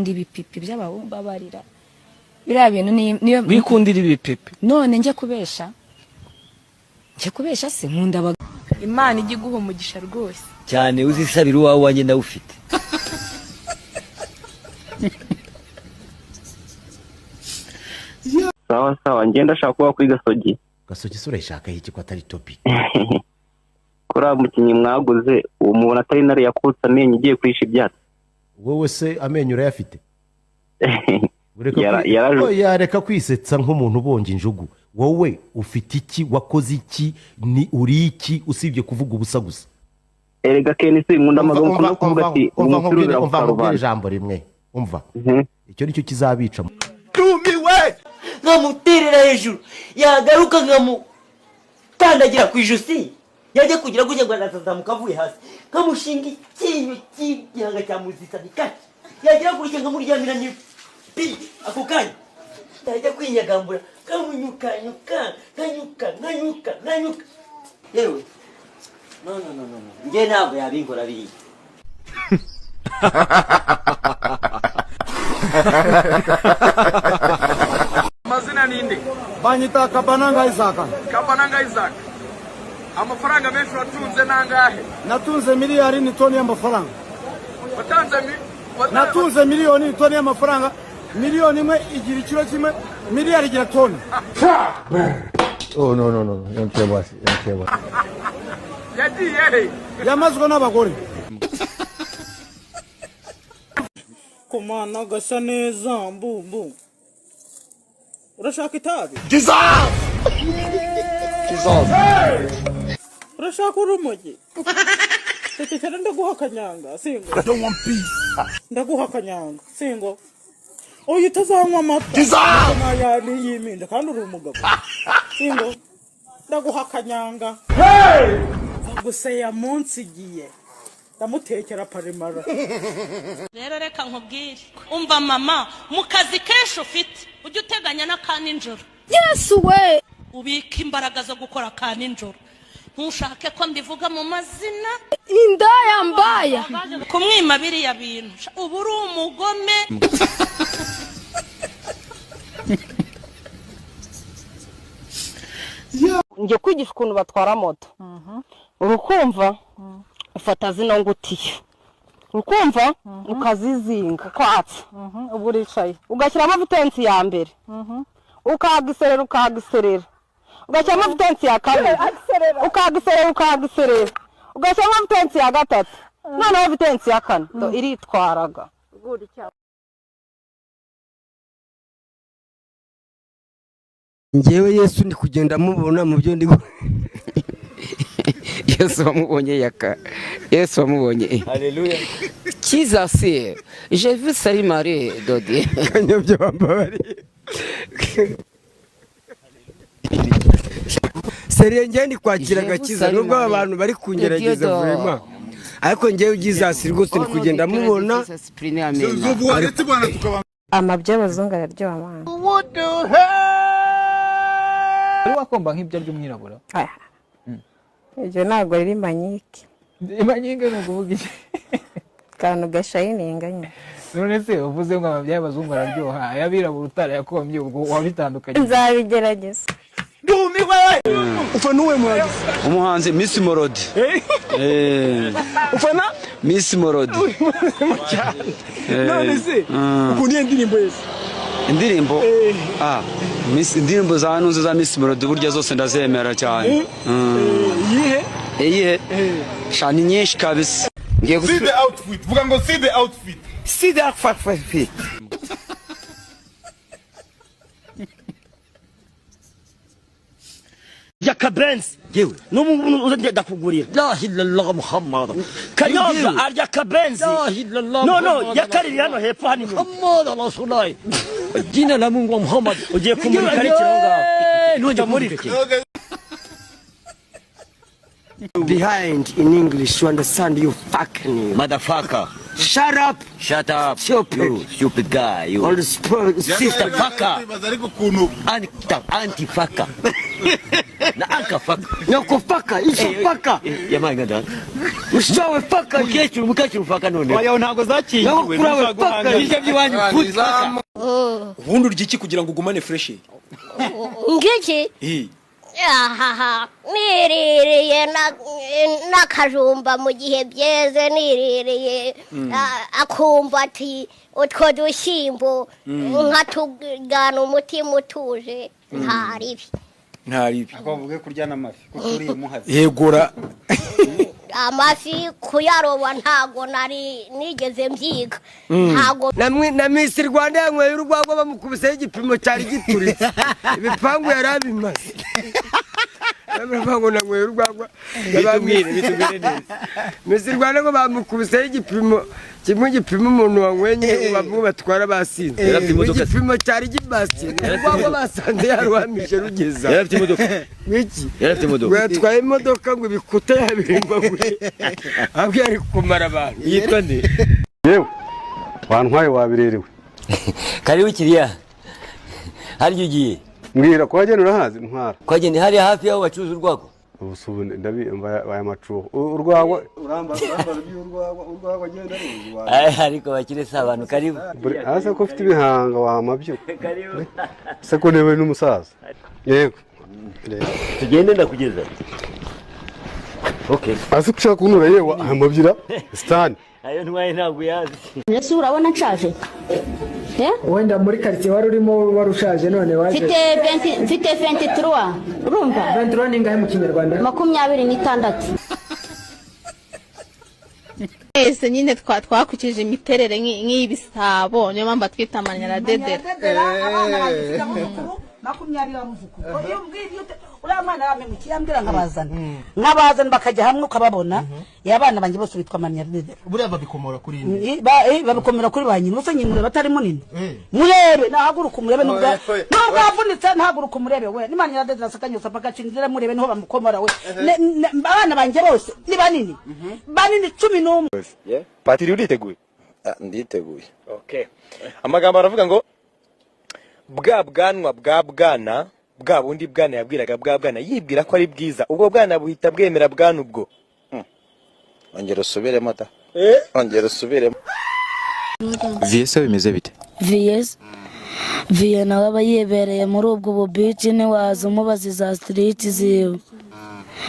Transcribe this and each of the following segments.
nkunda ibipipi by'abahumba barira biriya bintu niyo wikundira ibipipi none nje kubesha se nkunda Imana ijye guha umugisha rwose cyane uzisabira uwawe wanjye ndawufite sawa ngenda shaka kuba kuri Gasogi sura ishaka iki ko atari topic kora mukinyi mwaguze umuntu atari nari yakutse amenyo igiye kwisha ibyatsi wowe se amenyo urayafite yareka kwisetsa nk'umuntu ubonje injugu wowe ufite iki wakoze iki ni uri iki usibye kuvuga ubusa gusa erega kenisi nkunda amagambo no kuvuga ati umva ijambo rimwe umva icyo nicyo kizabica tumiwe nkamutirira hejuru yagaruka nkamukandagira ku ijosi yaje kugira ngo ngo nazazamuka avuye hasi nkamushinga ikinyo cy'igihanga cya muzika bikati yagira kuri cyo nkamuryamira ni pi ako kanya ndajya kwinyagambura kamunyuka yewe no nge ntabwo yabinkora biri Mazina ninde banyita Kabananga Isaac amafaranga menshi watunze nangahe natunze miliyari ni toni y'amafaranga natunze miliyoni ni toni y'amafaranga miliyoni imwe igira ikiro kimwe miliyari igira toni oh no yankeba yagiye yamazwe n'abagore komana gasa neza mbubu urashaka itabi urashaka urumogi tekekera ndaguha kanyanga singo ndaguha kanyanga singo oya utazanywa amata yari yiminda kandi uri umugabo singo ndaguha kanyanga gusa ya munsi igiye ndamutekera parimara rero reka nkubwire umva mama mu kazi kenshi ufite ujye uteganya n'akandi njoro Yesu we ubika imbaraga zo gukora akandi njoro ntushake ko mbivuga mu mazina indaya mbaya kumwima biriya bintu ubu uri umugome ngiye kwigisha ukuntu batwara moto urukumva ufata zino ngutiyo urukumva ukazizinga kwatsa ubu uricaye ugashyiramo vitensi ya mbere ukagiserera ugashyiramo vitensi ya kabiri ukagiserera ugashyiramo vitensi ya gatatu noneho vitensi ya kane iritwaraga ngewe Yesu ndi kugenda mubona mu byo ndi Yesu wamubonye Haleluya Jesus je veux saluer Marie Dodi kanyobyo bambari Serenge ndi kwakira gakiza nubwo abantu bari kungerageza vraiment ariko ngewe Jesus rwose ndi kugenda mubona amabya abazungu araryoha amana ari wakomba nk'ibyo by'umwirabura ibyo ntabwo riri manyike imanyinga ni ukuvuga iki kantu gashayininga nyine none se uvuze ngo amabya y'abazungu araryoha ayabirabura utarayakomye ubwo wabitandukanye nzabigerageza ndumiwe ufana uwe umuhanzi Miss Melody ufana Miss Melody none se ukuniye indirimbo yese indirimbo indirimbo za nuzo za Miss Melody burya zose ndazemera cyane iyihe shani nyinshi kabisa see the outfit vuga ngo see the outfit ya kabenzi yewe n'umuntu uzagenda kugurira la ilaha muhammad kanyoza arya kabenzi no yakariri hano hepfo hani muhammad rasulullah jina la Mungu Muhammad ugiye kumurika n'ikiranga nujya muri behind in English you understand you fucking motherfucker Shut up. Shut up. Stupid. You stupid guy. You. All sister fucker. Anti fucker. Na anka fucker. Nyoko fucker. Iso fucker. Yaman ganda. Ushawe fucker. Mukecuru fucker none. Oya ntago zakingiwe. Nakurawe fucker. Ije byiwanyu fucker. Ubundi urya iki kugira ngo ugumane fresh? Ngiki? Ahaha, niririye n'akajumba mu gihe byeze niririye akumva ati utwo dushyimbo nkatugana umutima utuje ntaribi akavuge kurya n'amafi kuko uriye muhazi yegura amafi kuyaroba ntago nari nigeze mbyiga ntago na Miss Rwanda yanyweye urwagwa bamukubise igipimo cyari gituritse ibipangu yarabimaze Nabwo nanyweye urwagwa bitubwire neza Miss Rwanda ngo bamukubise igipimo igipimo umuntu wanywenye bavuga batwara basinze igipimo cyari gibasi urwagwa basanze yarwamije rugeza yarafite imodoka wiki yarafite imodoka yatwaye imodoka ngo ibikuta yabirimba gwe abyo ari kumara abantu yitwa nde yewe wantwaye wabirerewe kari wikiriya hari ugiye mbwira ko wagenda urahazi ntwara kwagenda hari hafi yaho bacuza urwagwa ubusubu ndabi baya macuho urwagwa uramba urwagwa genda ariko bakire se abantu karibu asa ko ufite ibihanga wamabyo karibu se ko newe n'umusaza yego tugende ndakugeza okay asa kushaka kunura yewe amabyira stan ayo ntwaye ntabwo yazi Yesu urabona nshaje wenda muri quartier wari urimo warushaje none waje mfite 23 urumva 23 ningahe mu kinyarwanda 26 ese nyine twakukije imiterere nk'ibisabo niyo mpamvu twita amanyaradedera makumyabiri amuvuko iyo mbwiye uriya mwana yamemukiye ambwira nkabazana bakajya hamwe ukababona y'abana banjye bose bitwa amanyaradedera buriya babikomora kuri ine babikomera kuri ba nyina usa nyine batari munini murebe nahaguruka umurebe nubwo avunitse nahaguruka umurebe we n'amanyaradedera sakanyusa pagacindira murebe niho bamukomora we abana banjye bose ni banini 11 Patiri uriteguye nditeguye okay amagambo aravuga ngo bwa bwanwa bwa bwana bwa bundi bwana yabwiraga bwa bwana yibwira ko ari bwiza ubwo bwana buhita bwemera bwana ubwo ongera usubiremo ta ongera usubiremo VS bimeze bite VS nawe aba yibereye muri ubwo bubici ni waza umubaza za street ziwe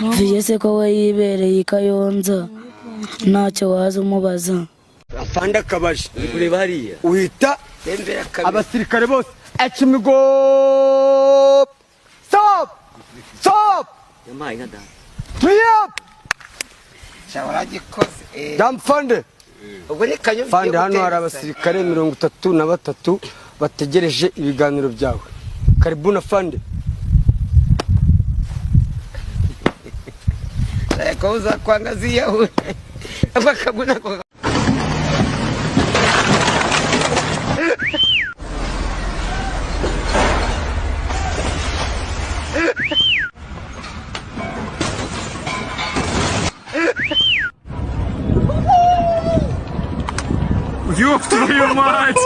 VS ko we yibereye i Kayonza ntacyo waza umubaza afanda kabaje kureba hariya uhita abasirikare bose Echimigo Stop Yamaye ngada Tuyap Shawaragikoze Damfande Fande hano hari abasirikare 33 bategereje ibiganiro byawe Karibuna Fande Koza kuangazia huyu Abakaguna kwa You threw your mind.